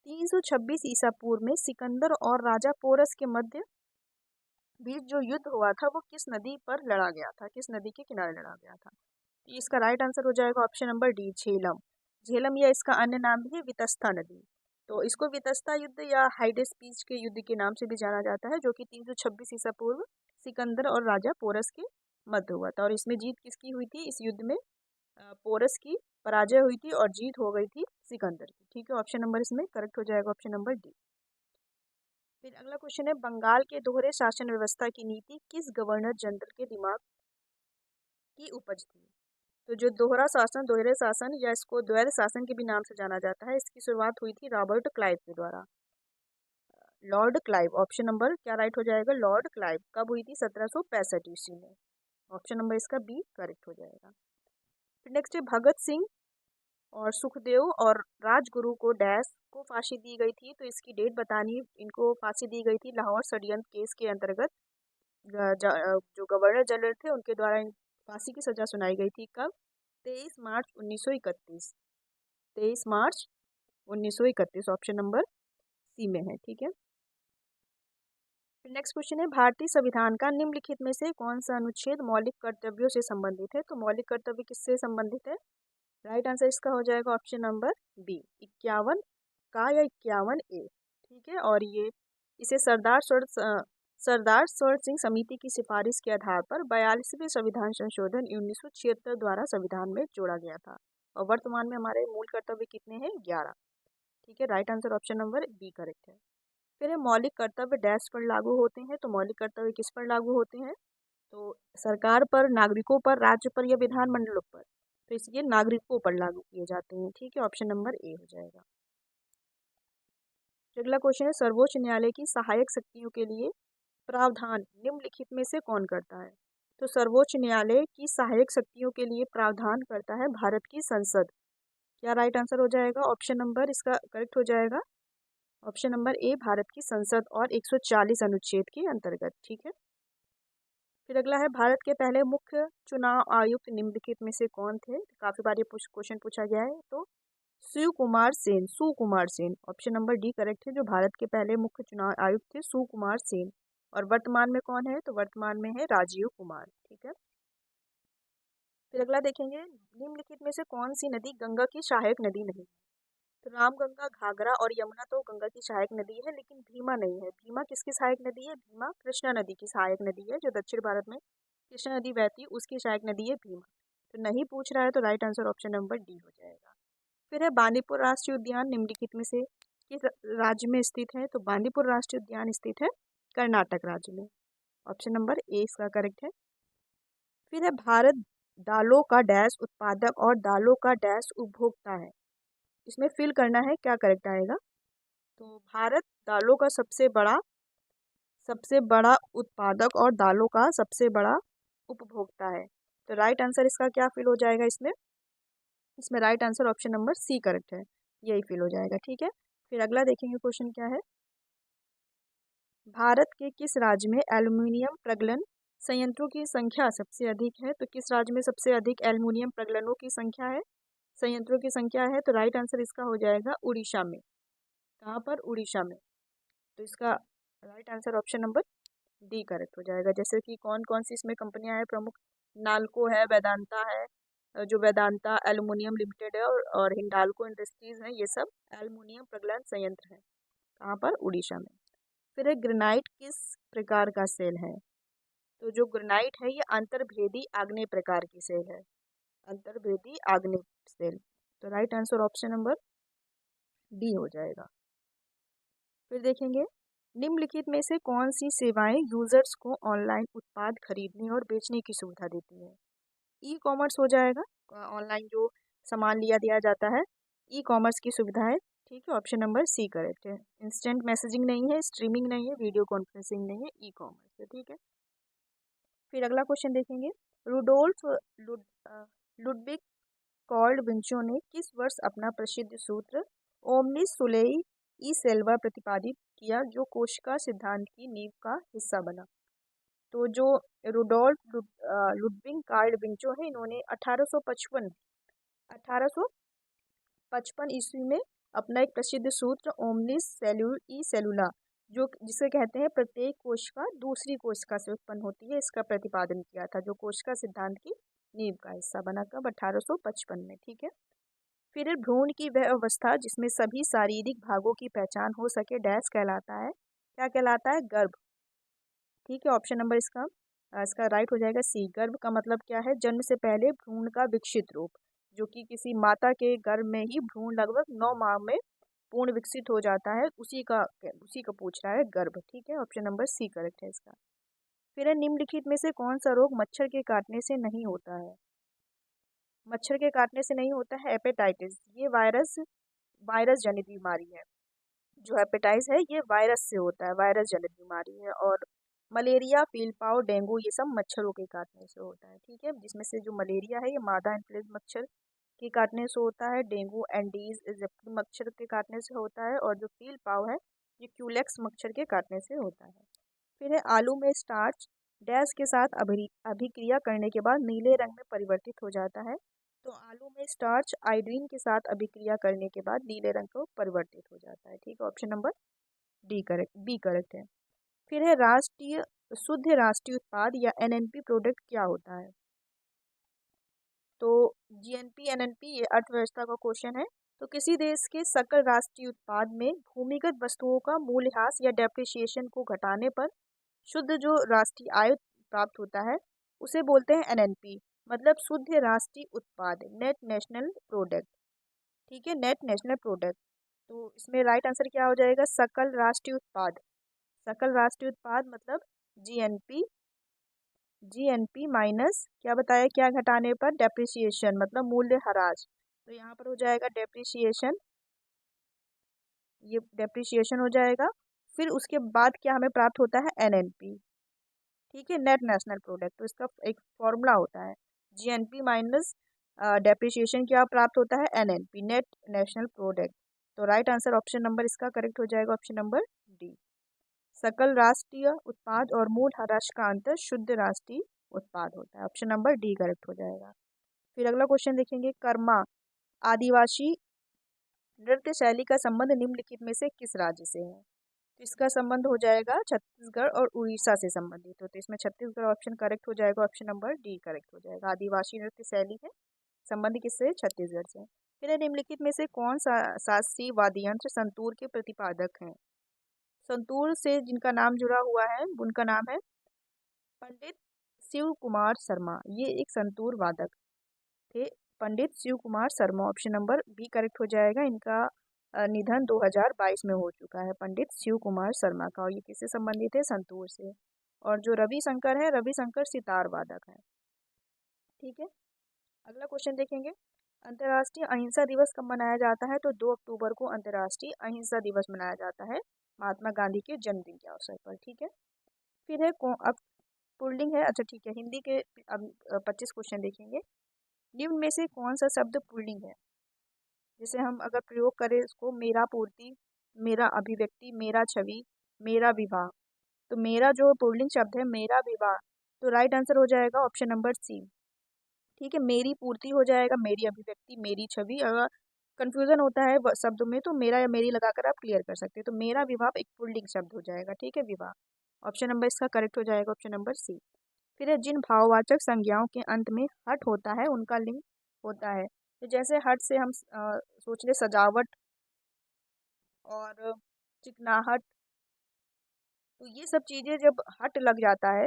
326 ईसा पूर्व में सिकंदर और राजा पोरस के मध्य बीच जो युद्ध हुआ था वो किस नदी पर लड़ा गया था, किस नदी के किनारे लड़ा गया था, तो इसका राइट आंसर हो जाएगा option number D Jhelum. Jhelum या इसका अन्य नाम भी है वितस्ता नदी, तो इसको वितस्ता युद्ध या हाइडेस्पीच के युद्ध के नाम से भी जाना जाता है, जो कि 326 ईसा पूर्व सिकंदर और राजा पोरस के मध्य हुआ था। और इसमें जीत किसकी हुई थी, इस युद्ध में पोरस की पराजय हुई थी और जीत हो गई थी सिकंदर की। ठीक है, ऑप्शन नंबर इसमें करेक्ट हो जाएगा ऑप्शन नंबर डी। फिर अगला क्वेश्चन है, बंगाल के दोहरे शासन व्यवस्था की नीति किस गवर्नर जनरल के दिमाग की उपज थी, तो जो दोहरे शासन या इसको द्वैध शासन के भी नाम से जाना जाता है, इसकी शुरुआत हुई थी रॉबर्ट क्लाइव के द्वारा, लॉर्ड क्लाइव, ऑप्शन नंबर क्या राइट हो जाएगा लॉर्ड क्लाइव। कब हुई थी, 1765 ईस्वी में, ऑप्शन नंबर इसका बी करेक्ट हो जाएगा। फिर नेक्स्ट है, भगत सिंह और सुखदेव और राजगुरु को डैश को फांसी दी गई थी, तो इसकी डेट बतानी, इनको फांसी दी गई थी लाहौर षड्यंत्र केस के अंतर्गत, जो गवर्नर जनरल थे उनके द्वारा फांसी की सजा सुनाई गई थी। कब, 23 मार्च 1931, 23 मार्च 1931, ऑप्शन नंबर सी में है। ठीक है, फिर नेक्स्ट क्वेश्चन है, भारतीय संविधान का निम्नलिखित में से कौन सा अनुच्छेद मौलिक कर्तव्यों से संबंधित है, तो मौलिक कर्तव्य किससे संबंधित है, राइट आंसर इसका हो जाएगा ऑप्शन नंबर बी 51 का या 51 ए। ठीक है, और ये इसे सरदार सरदार स्वर्ण सिंह समिति की सिफारिश के आधार पर 42वें संविधान संशोधन 1976 द्वारा संविधान में जोड़ा गया था। और वर्तमान में हमारे मूल कर्तव्य कितने हैं? 11। ठीक है, right answer option number B correct है। फिर है मौलिक कर्तव्य डैश पर लागू होते हैं। तो मौलिक कर्तव्य किस पर लागू होते हैं? तो सरकार पर, नागरिकों पर, राज्य पर या विधानमंडलों पर। तो इसलिए नागरिकों पर लागू किए जाते हैं। ठीक है, ऑप्शन नंबर ए हो जाएगा। अगला क्वेश्चन है, सर्वोच्च न्यायालय की सहायक शक्तियों के लिए प्रावधान निम्नलिखित में से कौन करता है? तो सर्वोच्च न्यायालय की सहायक शक्तियों के लिए प्रावधान करता है भारत की संसद। क्या राइट आंसर हो जाएगा? ऑप्शन नंबर इसका करेक्ट हो जाएगा। ऑप्शन नंबर ए भारत की संसद और 140 अनुच्छेद के अंतर्गत। ठीक है, फिर अगला है, भारत के पहले मुख्य चुनाव आयुक्त निम्नलिखित में से कौन थे? काफी बार ये क्वेश्चन पूछा गया है। तो Sukumar Sen, Sukumar Sen, option number D correct है। जो भारत के पहले मुख्य चुनाव आयुक्त थे सुकुमार सेन। और वर्तमान में कौन है? तो वर्तमान में है राजीव कुमार। ठीक है, फिर अगला देखेंगे, निम्नलिखित में से कौन सी नदी गंगा की सहायक नदी नहीं? तो रामगंगा, घाघरा और यमुना तो गंगा की सहायक नदी है, लेकिन भीमा नहीं है। भीमा किसकी सहायक नदी है? भीमा कृष्णा नदी की सहायक नदी है। जो दक्षिण भारत में कृष्णा नदी बहती है उसकी सहायक नदी है भीमा। तो नहीं पूछ रहा है, तो right answer option number D हो जाएगा। फिर है, बांदीपुर राष्ट्रीय उद्यान निम्नलिखित में से किस राज्य में स्थित है? तो बांदीपुर राष्ट्रीय उद्यान स्थित है कर्नाटक राज्य में। ऑप्शन नंबर ए इसका करेक्ट है। फिर है, भारत दालों का डैश उत्पादक और दालों का डैश उपभोक्ता है। इसमें फिल करना है, क्या करेक्ट आएगा? तो भारत दालों का सबसे बड़ा उत्पादक और दालों का सबसे बड़ा उपभोक्ता है। तो राइट आंसर इसका क्या फिल हो जाएगा? इसमें right answer option number C correct है, यही फिल हो जाएगा। ठीक है, फिर अगला देखेंगे क्वेश्चन क्या है, भारत के किस राज्य में एल्युमिनियम प्रगलन संयंत्रों की संख्या सबसे अधिक है? तो किस राज्य में सबसे अधिक एल्युमिनियम प्रगलनों की संख्या है, संयंत्रों की संख्या है? तो राइट आंसर इसका हो जाएगा उड़ीसा में। कहाँ पर? उड़ीसा में। तो इसका right answer option number D correct हो जाएगा। जैसे कि कौन कौन सी इसमें कंपनियां हैं प्रमुख? नाल्को है, वेदांता है, जो वेदांता एल्युमिनियम लिमिटेड है, और हिंडाल्को इंडस्ट्रीज है। ये सब एल्युमिनियम प्रगलन संयंत्र है। कहाँ पर? उड़ीसा में। फिर है, ग्रेनाइट किस प्रकार का सेल है? तो जो ग्रेनाइट है ये अंतर्भेदी आग्नेय प्रकार की सेल है, अंतर्भेदी आग्नेय सेल। तो right answer option number D हो जाएगा। फिर देखेंगे, निम्नलिखित में से कौन सी सेवाएं यूजर्स को ऑनलाइन उत्पाद खरीदने और बेचने की सुविधा देती है? ई कॉमर्स हो जाएगा, ऑनलाइन जो सामान लिया दिया जाता है, ई कॉमर्स की सुविधा है। ठीक है, ऑप्शन नंबर सी करेक्ट है। इंस्टेंट मैसेजिंग नहीं है, स्ट्रीमिंग नहीं है, वीडियो कॉन्फ्रेंसिंग नहीं है, ई कॉमर्स है। ठीक है, फिर अगला क्वेश्चन देखेंगे, रुडोल्फ लुडविग कार्ल विंचो ने किस वर्ष अपना प्रसिद्ध सूत्र ओमनिस सुलेई ई सेल्वा प्रतिपादित किया, जो कोशिका सिद्धांत की नींव का हिस्सा बना? तो जो लुडविग कार्ल विंचो है, इन्होंने 1855 ईस्वी में अपना एक प्रसिद्ध सूत्र ओमनिस ई सेलुला, जो जिसे कहते हैं प्रत्येक कोशिका दूसरी कोशिका से उत्पन्न होती है, इसका प्रतिपादन किया था, जो कोशिका सिद्धांत की नींव का हिस्सा बना। कब? 1855 में। ठीक है, फिर भ्रूण की वह अवस्था जिसमें सभी शारीरिक भागों की पहचान हो सके डैश कहलाता है? क्या कहलाता है? गर्भ। ठीक है, ऑप्शन नंबर इसका राइट हो जाएगा सी। गर्भ का मतलब क्या है? जन्म से पहले भ्रूण का विकसित रूप, जो कि किसी माता के गर्भ में ही भ्रूण लगभग 9 माह में पूर्ण विकसित हो जाता है, उसी का पूछ रहा है गर्भ। ठीक है, ऑप्शन नंबर सी करेक्ट है इसका। फिर है, निम्नलिखित में से कौन सा रोग मच्छर के काटने से नहीं होता है? मच्छर के काटने से नहीं होता है हेपेटाइटिस। ये वायरस जनित बीमारी है। जो हेपेटाइटिस है ये वायरस से होता है, वायरस जनित बीमारी है। और मलेरिया, फीलपाव, डेंगू ये सब मच्छरों के काटने से होता है। ठीक है, जिसमें से जो मलेरिया है ये मादा एन्फ्लुएंजा मच्छर के काटने से होता है, डेंगू एंडीज इजिप्टी मच्छर के काटने से होता है, और जो फीलपाव है ये क्यूलेक्स मच्छर के काटने से होता है। फिर है, आलू में स्टार्च डैश के साथ अभिक्रिया करने के बाद नीले रंग में परिवर्तित हो जाता है? तो आलू में स्टार्च आयोडीन के साथ अभिक्रिया करने के बाद नीले रंग को परिवर्तित हो जाता है। ठीक है, ऑप्शन नंबर बी करेक्ट है। फिर है, शुद्ध राष्ट्रीय उत्पाद या एनएनपी प्रोडक्ट क्या होता है? तो जीएनपी एनएनपी ये अर्थव्यवस्था का क्वेश्चन है। तो किसी देश के सकल राष्ट्रीय उत्पाद में भूमिगत वस्तुओं का मूल्यह्रास या डेप्रिसिएशन को घटाने पर शुद्ध जो राष्ट्रीय आय प्राप्त होता है उसे बोलते हैं एनएनपी, मतलब शुद्ध राष्ट्रीय उत्पाद, नेट नेशनल प्रोडक्ट। ठीक है, नेट नेशनल प्रोडक्ट। तो इसमें राइट आंसर क्या हो जाएगा, सकल राष्ट्रीय उत्पाद। सकल राष्ट्रीय उत्पाद मतलब जीएनपी। जीएनपी माइनस क्या बताया, क्या घटाने पर, डेप्रिसिएशन मतलब मूल्य ह्रास। तो यहाँ पर हो जाएगा डेप्रिसिएशन, ये डेप्रिसिएशन हो जाएगा। फिर उसके बाद क्या हमें प्राप्त होता है, एनएनपी। ठीक है, नेट नेशनल प्रोडक्ट। तो इसका एक फॉर्मूला होता है जीएनपी माइनस डेप्रिसिएशन, क्या प्राप्त होता है, एनएनपी, नेट नेशनल प्रोडक्ट। तो राइट आंसर ऑप्शन नंबर इसका करेक्ट हो जाएगा, ऑप्शन नंबर डी। सकल राष्ट्रीय उत्पाद और मूल ह्रास का अंतर शुद्ध राष्ट्रीय उत्पाद होता है, ऑप्शन नंबर डी करेक्ट हो जाएगा। फिर अगला क्वेश्चन देखेंगे, कर्मा आदिवासी नृत्य शैली का संबंध निम्नलिखित में से किस राज्य से है। तो इसका संबंध हो जाएगा छत्तीसगढ़ और उड़ीसा से संबंधित हो, तो इसमें छत्तीसगढ़ ऑप्शन करेक्ट हो जाएगा, ऑप्शन नंबर डी करेक्ट हो जाएगा। आदिवासी नृत्य शैली है, संबंध किससे, छत्तीसगढ़ से। फिर है, निम्नलिखित में से कौन सा शास्त्रीय वाद्य यंत्र संतूर के प्रतिपादक हैं। संतूर से जिनका नाम जुड़ा हुआ है उनका नाम है पंडित शिव कुमार शर्मा, ये एक संतूर वादक थे, Pandit Shiv Kumar Sharma, option number B correct हो जाएगा। इनका निधन 2022 में हो चुका है, पंडित शिव कुमार शर्मा का, और ये किससे संबंधित है, संतूर से। और जो रविशंकर है, रविशंकर सितार वादक है। ठीक है, अगला क्वेश्चन देखेंगे, अंतर्राष्ट्रीय अहिंसा दिवस कब मनाया जाता है। तो 2 अक्टूबर को अंतर्राष्ट्रीय अहिंसा दिवस मनाया जाता है, महात्मा गांधी के जन्मदिन के अवसर पर। ठीक है, फिर है अब पुल्लिंग है, अच्छा ठीक है, हिंदी के अब 25 क्वेश्चन देखेंगे। निम्न में से कौन सा शब्द पुल्लिंग है। जैसे हम अगर प्रयोग करें इसको, मेरा पूर्ति, मेरा अभिव्यक्ति, मेरा छवि, मेरा विवाह। तो मेरा जो पुल्लिंग शब्द है, मेरा विवाह, तो राइट आंसर हो जाएगा ऑप्शन नंबर सी। ठीक है, मेरी पूर्ति हो जाएगा, मेरी अभिव्यक्ति, मेरी छवि। अगर कंफ्यूजन होता है शब्द में तो मेरा या मेरी लगाकर आप क्लियर कर सकते हैं। तो मेरा विवाह एक पुल्लिंग शब्द हो जाएगा। ठीक है, विवाह, ऑप्शन नंबर इसका करेक्ट हो जाएगा, ऑप्शन नंबर सी। फिर है, जिन भाववाचक संज्ञाओं के अंत में हट होता है उनका लिंग होता है। तो जैसे हट से हम सोच ले सजावट और चिकनाहट, तो ये सब चीज़ें जब हट लग जाता है,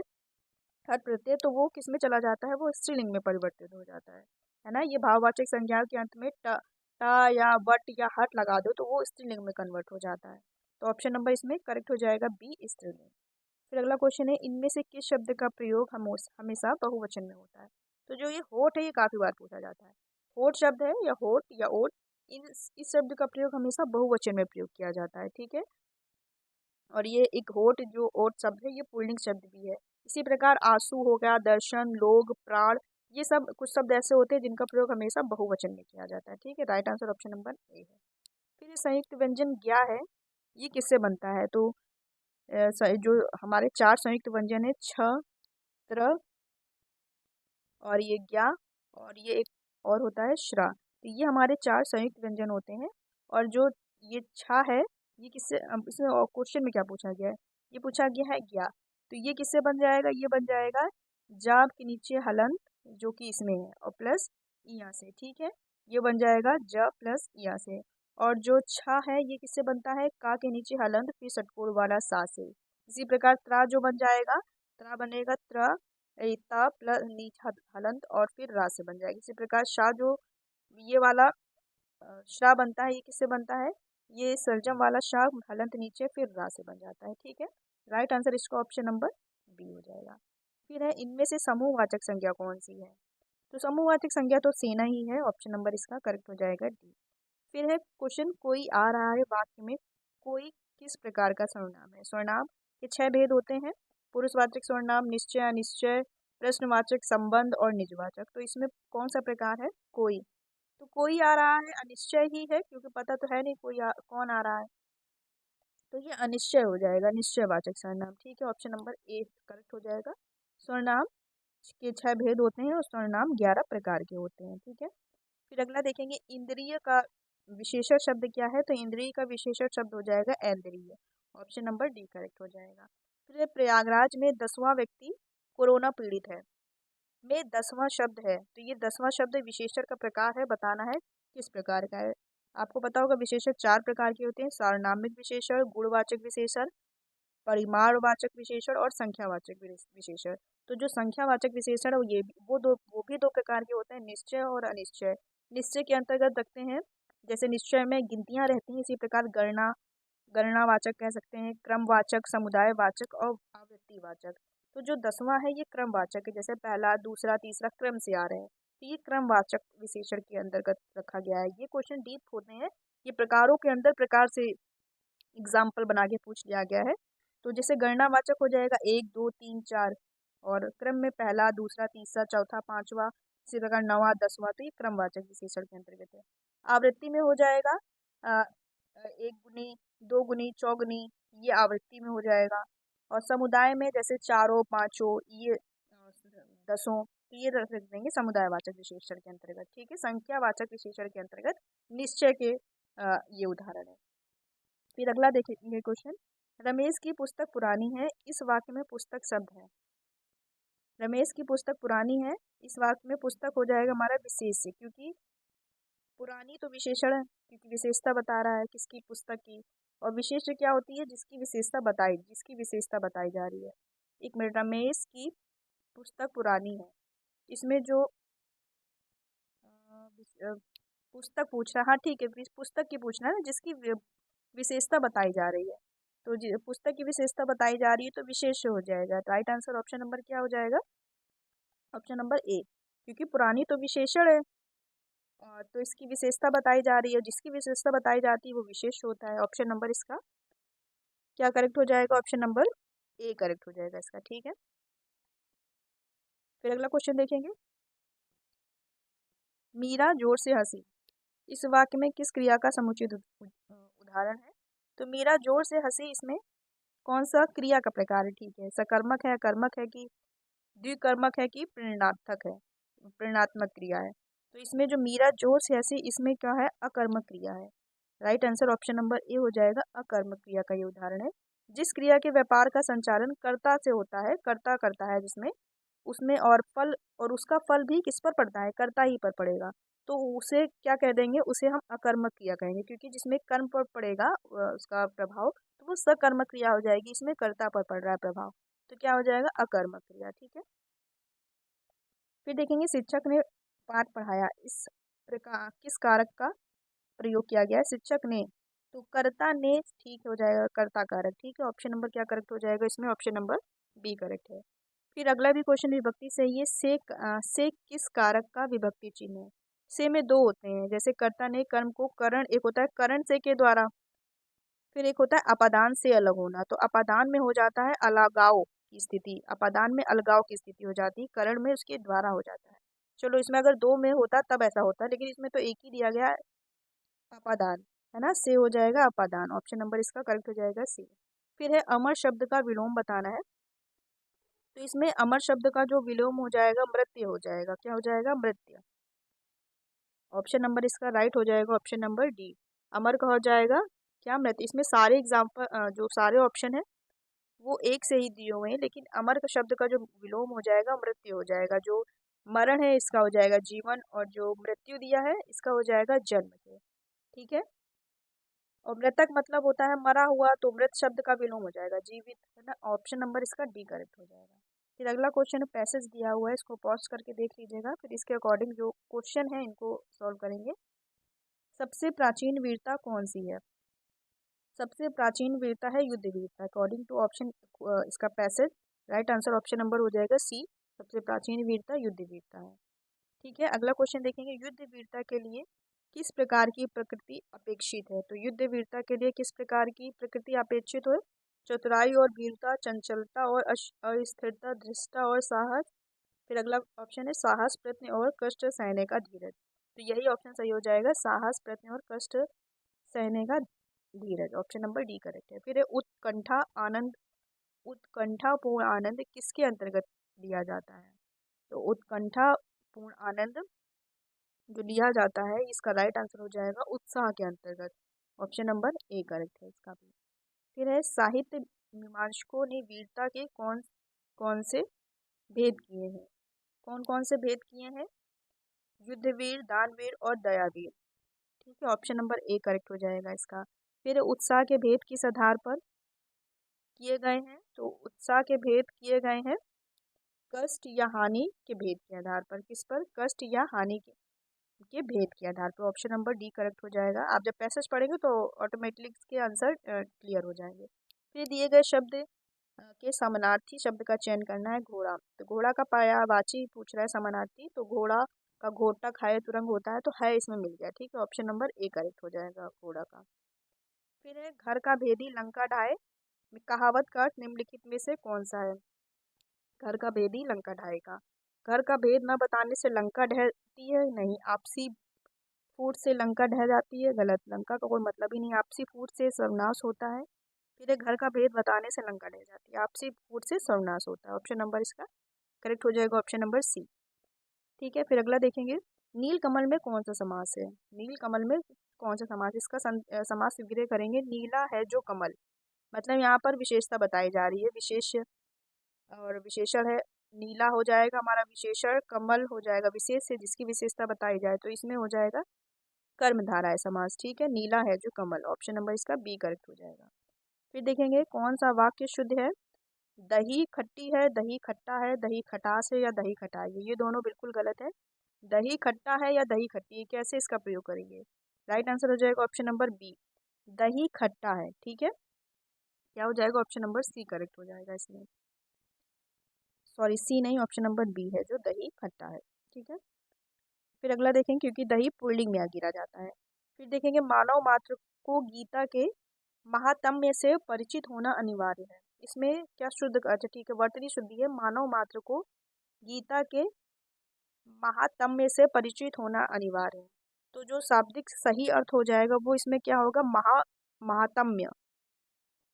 हट प्रत्यय, तो वो किस में चला जाता है, वो स्त्रीलिंग में परिवर्तित हो जाता है ना। ये भाववाचक संज्ञाओं के अंत में ट टा या वट या हट लगा दो तो वो स्त्रीलिंग में कन्वर्ट हो जाता है। तो ऑप्शन नंबर इसमें करेक्ट हो जाएगा बी, स्त्रीलिंग। फिर अगला क्वेश्चन है, इनमें से किस शब्द का प्रयोग हमेशा बहुवचन में होता है। तो जो ये होठ है, ये काफी बार पूछा जाता है। होठ शब्द है या होठ या ओट, इस शब्द का प्रयोग हमेशा बहुवचन में प्रयोग किया जाता है। ठीक है, और ये एक होठ जो ओट शब्द है, ये पुल्लिंग शब्द भी है। इसी प्रकार आंसू हो गया, दर्शन, लोग, प्राण, ये सब कुछ शब्द ऐसे होते हैं जिनका प्रयोग हमेशा बहुवचन में किया जाता है। ठीक है, right answer option number A है। फिर ये संयुक्त व्यंजन क्या है, ये किससे बनता है। तो जो हमारे 4 संयुक्त व्यंजन है, छ, त्र और ये ज्ञा, और ये एक और होता है श्रा। तो ये हमारे 4 संयुक्त व्यंजन होते हैं। और जो ये छा है, ये किससे, इसमें क्वेश्चन में क्या पूछा गया है, ये पूछा गया है ज्ञा। तो ये किससे बन जाएगा, ये बन जाएगा जाप के नीचे हलंत जो कि इसमें है, और प्लस इया से। ठीक है, ये बन जाएगा ज प्लस इया से। और जो छा है, ये किससे बनता है, का के नीचे हलंत फिर षटकोण वाला सा से। इसी प्रकार त्रा जो बन जाएगा, त्रा बनेगा त्र ता प्लस नीच हलंत और फिर रा से बन जाएगी। इसी प्रकार शाह जो ये वाला शाह बनता है, ये किससे बनता है, ये सर्जम वाला शाह हलंत नीचे फिर रा से बन जाता है। ठीक है, राइट आंसर इसका ऑप्शन नंबर बी हो जाएगा। फिर है, इनमें से समूहवाचक संज्ञा कौन सी है। तो समूहवाचक संज्ञा तो सेना ही है, ऑप्शन नंबर इसका करेक्ट हो जाएगा डी। फिर है क्वेश्चन, कोई आ रहा है वाक्य में, कोई किस प्रकार का सर्वनाम है। सर्वनाम के 6 भेद होते हैं, पुरुषवाचक सर्वनाम, निश्चय, अनिश्चय, प्रश्नवाचक, संबंध और निजवाचक। तो इसमें कौन सा प्रकार है, कोई। तो कोई आ रहा है अनिश्चय ही है, क्योंकि पता तो है नहीं कौन आ रहा है, तो ये अनिश्चय हो जाएगा, निश्चयवाचक सर्वनाम। ठीक है, ऑप्शन नंबर ए करेक्ट हो जाएगा। सर्वनाम के 6 भेद होते हैं और सर्वनाम 11 प्रकार के होते हैं। ठीक है, फिर अगला देखेंगे, इंद्रिय का विशेषण शब्द क्या है। तो इंद्रिय का विशेषण शब्द हो जाएगा ऐन्द्रिय, ऑप्शन नंबर डी करेक्ट हो जाएगा। फिर प्रयागराज में 10वां व्यक्ति कोरोना पीड़ित है, में 10वां शब्द है, तो ये 10वां शब्द विशेषण का प्रकार है, बताना है किस प्रकार का है। आपको पता होगा विशेषण 4 प्रकार के होते हैं, सार्वनामिक विशेषण, गुणवाचक विशेषण, परिमाणवाचक विशेषण और संख्यावाचक विशेषण। तो जो संख्यावाचक विशेषण है वो भी दो प्रकार के होते हैं, निश्चय और अनिश्चय। निश्चय के अंतर्गत रखते हैं, जैसे निश्चय में गिनतियां रहती हैं, इसी प्रकार गणनावाचक कह सकते हैं, क्रमवाचक, समुदायवाचक और आवृत्तिवाचक। तो जो 10वां है ये क्रमवाचक है, जैसे पहला, दूसरा, तीसरा क्रम से आ रहे हैं, तो ये क्रमवाचक विशेषण के अंतर्गत रखा गया है। ये क्वेश्चन डीप होते हैं, ये प्रकारों के अंदर प्रकार से एग्जाम्पल बना के पूछ लिया गया है। तो जैसे गणनावाचक हो जाएगा 1, 2, 3, 4, और क्रम में पहला, दूसरा, तीसरा, चौथा, पांचवा, इसी प्रकार 9वां, 10वां, तो ये क्रमवाचक विशेषण के अंतर्गत है। आवृत्ति में हो जाएगा 1 गुनी, 2 गुनी, चौगुनी, ये आवृत्ति में हो जाएगा। और समुदाय में जैसे चारों, पांचों, ये दसों, तो ये रख देंगे समुदायवाचक विशेषण के अंतर्गत। ठीक है, संख्यावाचक विशेषण के अंतर्गत निश्चय के ये उदाहरण है। फिर अगला देखेंगे क्वेश्चन, रमेश की पुस्तक पुरानी है, इस वाक्य में पुस्तक शब्द है। रमेश की पुस्तक पुरानी है, इस वाक्य में पुस्तक हो जाएगा हमारा विशेष्य, क्योंकि पुरानी तो विशेषण है, क्योंकि विशेषता बता रहा है किसकी, पुस्तक की। और विशेष्य क्या होती है, जिसकी विशेषता बताई जा रही है। एक मिनट, रमेश की पुस्तक पुरानी है, इसमें जो पुस्तक पूछ रहा है, हाँ ठीक है, पुस्तक की पूछना है ना, जिसकी विशेषता बताई जा रही है। तो पुस्तक की विशेषता बताई जा रही है तो विशेष्य हो जाएगा। राइट आंसर ऑप्शन नंबर क्या हो जाएगा, ऑप्शन नंबर ए, क्योंकि पुरानी तो विशेषण है, तो इसकी विशेषता बताई जा रही है, जिसकी विशेषता बताई जाती है वो विशेष होता है। ऑप्शन नंबर इसका क्या करेक्ट हो जाएगा, ऑप्शन नंबर ए करेक्ट हो जाएगा इसका। ठीक है, फिर अगला क्वेश्चन देखेंगे, मीरा जोर से हंसी, इस वाक्य में किस क्रिया का समुचित उदाहरण है। तो मीरा जोर से हंसी, इसमें कौन सा क्रिया का प्रकार है, ठीक है, सकर्मक है, अकर्मक है, कि द्विकर्मक है, कि प्रेरणार्थक है, प्रेरणात्मक क्रिया है। तो इसमें जो मीरा जोर से हंसी, इसमें क्या है, अकर्मक क्रिया है। Right answer option number A हो जाएगा, अकर्मक क्रिया का ये उदाहरण है। जिस क्रिया के व्यापार का संचालन कर्ता से होता है, कर्ता करता है जिसमें, उसमें और उसका फल भी किस पर पड़ता है, कर्ता ही पर पड़ेगा, तो उसे क्या कह देंगे, उसे हम अकर्मक क्रिया कहेंगे, क्योंकि जिसमें कर्म पर पड़ेगा उसका प्रभाव, तो वो सकर्मक क्रिया हो जाएगी, इसमें कर्ता पर पड़ रहा है प्रभाव, तो क्या हो जाएगा, अकर्मक क्रिया। ठीक है, फिर देखेंगे, शिक्षक ने पाठ पढ़ाया, इस प्रकार किस कारक का प्रयोग किया गया है, शिक्षक ने, तो कर्ता ने ठीक हो जाएगा, कर्ता कारक। ठीक है, ऑप्शन नंबर क्या करेक्ट हो जाएगा इसमें, ऑप्शन नंबर बी करेक्ट है। फिर अगला भी क्वेश्चन विभक्ति से ही है, से किस कारक का विभक्ति चिन्ह है। से में दो होते हैं, जैसे कर्ता ने कर्म को करण, एक होता है करण से के द्वारा, फिर एक होता है अपादान से अलग होना। तो अपादान में हो जाता है अलगाव की स्थिति, अपादान में अलगाव की स्थिति हो जाती है, करण में उसके द्वारा हो जाता है। चलो, इसमें अगर दो में होता तब ऐसा होता, लेकिन इसमें तो एक ही दिया गया है, अपादान, है ना, से हो जाएगा अपादान, ऑप्शन नंबर इसका करेक्ट हो जाएगा सी। फिर है अमर शब्द का विलोम बताना है, तो इसमें अमर शब्द का जो विलोम हो जाएगा मृत्य हो जाएगा, क्या हो जाएगा, मृत्य। ऑप्शन नंबर इसका राइट हो जाएगा, ऑप्शन नंबर डी, अमर का हो जाएगा क्या, मृत्य। इसमें सारे एग्जाम्पल जो सारे ऑप्शन है वो एक से ही दिए हुए हैं, लेकिन अमर का शब्द का जो विलोम हो जाएगा मृत्यु हो जाएगा। जो मरण है इसका हो जाएगा जीवन, और जो मृत्यु दिया है इसका हो जाएगा जन्म से। ठीक है, और मृतक मतलब होता है मरा हुआ, तो मृत शब्द का विलोम हो जाएगा जीवित, है ना, ऑप्शन नंबर इसका डी करेक्ट हो जाएगा। फिर अगला क्वेश्चन पैसेज दिया हुआ है, इसको पॉज करके देख लीजिएगा, फिर इसके अकॉर्डिंग जो क्वेश्चन है इनको सॉल्व करेंगे। सबसे प्राचीन वीरता कौन सी है, सबसे प्राचीन वीरता है युद्ध वीरता, अकॉर्डिंग टू ऑप्शन इसका passage. Right answer option number हो जाएगा सी, सबसे प्राचीन वीरता युद्ध वीरता है। ठीक है, अगला क्वेश्चन देखेंगे, युद्ध वीरता के लिए किस प्रकार की प्रकृति अपेक्षित है। तो युद्ध वीरता के लिए किस प्रकार की प्रकृति अपेक्षित हो, चतुराई और वीरता, चंचलता और अस्थिरता, धृष्टता और साहस। फिर अगला ऑप्शन है साहस, प्रयत्न और कष्ट सहने का धीरज। तो यही ऑप्शन सही हो जाएगा, साहस, प्रयत्न और कष्ट सहने का धीरज, ऑप्शन नंबर डी करेक्ट है। फिर है उत्कंठा आनंद, उत्कंठा पूर्ण आनंद किसके अंतर्गत लिया जाता है। तो उत्कंठा पूर्ण आनंद जो लिया जाता है, इसका राइट आंसर हो जाएगा उत्साह के अंतर्गत, ऑप्शन नंबर ए करेक्ट है इसका भी। फिर है साहित्य मीमांसकों ने वीरता के कौन कौन से भेद किए हैं, कौन कौन से भेद किए हैं, युद्धवीर, दानवीर और दयावीर। ठीक है, ऑप्शन नंबर ए करेक्ट हो जाएगा इसका। फिर उत्साह के भेद किस आधार पर, किए गए हैं, तो उत्साह के भेद किए गए हैं कष्ट या हानि के भेद के आधार पर। किस पर? कष्ट या हानि के भेद के आधार पर। ऑप्शन नंबर डी करेक्ट हो जाएगा। आप जब पैसेज पढ़ेंगे तो ऑटोमेटिकली इसके आंसर क्लियर हो जाएंगे। फिर दिए गए शब्द के समानार्थी शब्द का चयन करना है। घोड़ा, तो घोड़ा का पर्यायवाची पूछ रहा है समानार्थी, तो घोड़ा का घोटा खाए तुरंग होता है, तो है इसमें मिल गया। ठीक है, ऑप्शन नंबर ए करेक्ट हो जाएगा घोड़ा का। फिर है घर का भेदी लंका ढाए, कहावत का अर्थ निम्नलिखित में से कौन सा है? घर का भेदी लंका ढाएगा। घर का भेद न बताने से लंका ढहती है? नहीं। आपसी फूट से लंका ढह जाती है? गलत। लंका का कोई मतलब ही नहीं, आपसी फूट से सर्वनाश होता है। फिर एक घर का भेद बताने से लंका ढह जाती है, आपसी फूट से सर्वनाश होता है। ऑप्शन नंबर इसका करेक्ट हो जाएगा, ऑप्शन नंबर सी। ठीक है, फिर अगला देखेंगे। नील कमल में कौन सा समास है? नील कमल में कौन सा समास? इसका समास विग्रह करेंगे। नीला है जो कमल, मतलब यहाँ पर विशेषता बताई जा रही है, विशेष और विशेषण है। नीला हो जाएगा हमारा विशेषण, कमल हो जाएगा विशेष से जिसकी विशेषता बताई जाए, तो इसमें हो जाएगा कर्मधारय है समास। ठीक है, नीला है जो कमल, ऑप्शन नंबर इसका बी करेक्ट हो जाएगा। फिर देखेंगे कौन सा वाक्य शुद्ध है। दही खट्टी है, दही खट्टा है, दही खटास है या दही खटाई है? ये दोनों बिल्कुल गलत है। दही खट्टा है या दही खट्टी है, कैसे इसका प्रयोग करेंगे? राइट आंसर हो जाएगा ऑप्शन नंबर बी, दही खट्टा है। ठीक है, क्या हो जाएगा? ऑप्शन नंबर सी करेक्ट हो जाएगा इसमें। सॉरी, सी नहीं, ऑप्शन नंबर बी है जो दही खट्टा है। ठीक है, फिर अगला देखेंगे, क्योंकि दही पुल्लिंग में गिरा जाता है। फिर देखेंगे मानव मात्र को गीता के महात्म्य से परिचित होना अनिवार्य है। इसमें क्या शुद्ध? अच्छा ठीक है, वर्तनी शुद्धि है। मानव मात्र को गीता के महात्म्य से परिचित होना अनिवार्य है, तो जो शाब्दिक सही अर्थ हो जाएगा वो इसमें क्या होगा? महात्म्य।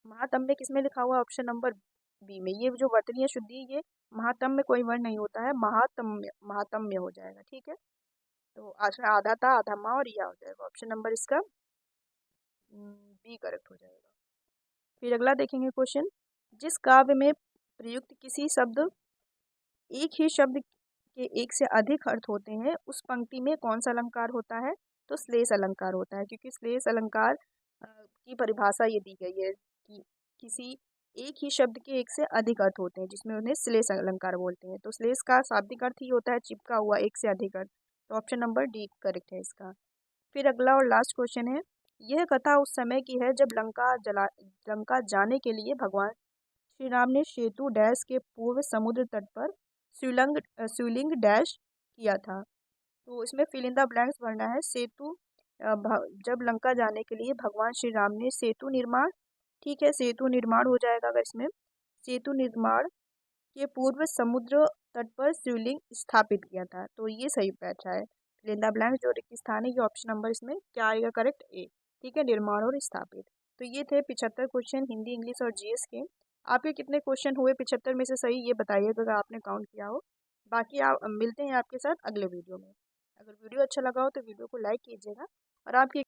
महात्म्य किसमें लिखा हुआ है? ऑप्शन नंबर बी में। ये जो वर्तनीय शुद्धि है, ये महात्म्य कोई वर्ण नहीं होता है, महात्म्य महात्म्य हो जाएगा। ठीक है, तो आधा था आधा माँ और या हो जाएगा, ऑप्शन नंबर इसका बी करेक्ट हो जाएगा। फिर अगला देखेंगे क्वेश्चन। जिस काव्य में प्रयुक्त किसी शब्द एक ही शब्द के एक से अधिक अर्थ होते हैं, उस पंक्ति में कौन सा अलंकार होता है? तो श्लेष अलंकार होता है, क्योंकि श्लेष अलंकार की परिभाषा ये दी गई है कि किसी एक ही शब्द के एक से अधिक अर्थ होते हैं, जिसमें उन्हें श्लेष अलंकार बोलते हैं। तो श्लेष का शाब्दिक अर्थ ही होता है चिपका हुआ एक से अधिक अर्थ, तो ऑप्शन नंबर डी करेक्ट है इसका। फिर अगला और लास्ट क्वेश्चन है। यह कथा उस समय की है जब लंका जाने के लिए भगवान श्री राम ने सेतु डैश के पूर्व समुद्र तट पर शिवलिंग डैश किया था। तो इसमें फिल इन द ब्लैंक्स भरना है। सेतु जब लंका जाने के लिए भगवान श्री राम ने सेतु निर्माण, ठीक है, सेतु निर्माण हो जाएगा अगर इसमें, सेतु निर्माण के पूर्व समुद्र तट पर शिवलिंग स्थापित किया था, तो ये सही बैठा है। फिल इन द ब्लैंक्स जो रिक्त स्थान है, ये ऑप्शन नंबर इसमें क्या आएगा? करेक्ट ए। ठीक है, निर्माण और स्थापित। तो ये थे 75 क्वेश्चन हिंदी, इंग्लिश और जीएस के। आपके कितने क्वेश्चन हुए 75 में से सही, ये बताइएगा अगर आपने काउंट किया हो। बाकी आप मिलते हैं आपके साथ अगले वीडियो में। अगर वीडियो अच्छा लगा हो तो वीडियो को लाइक कीजिएगा, और आपकी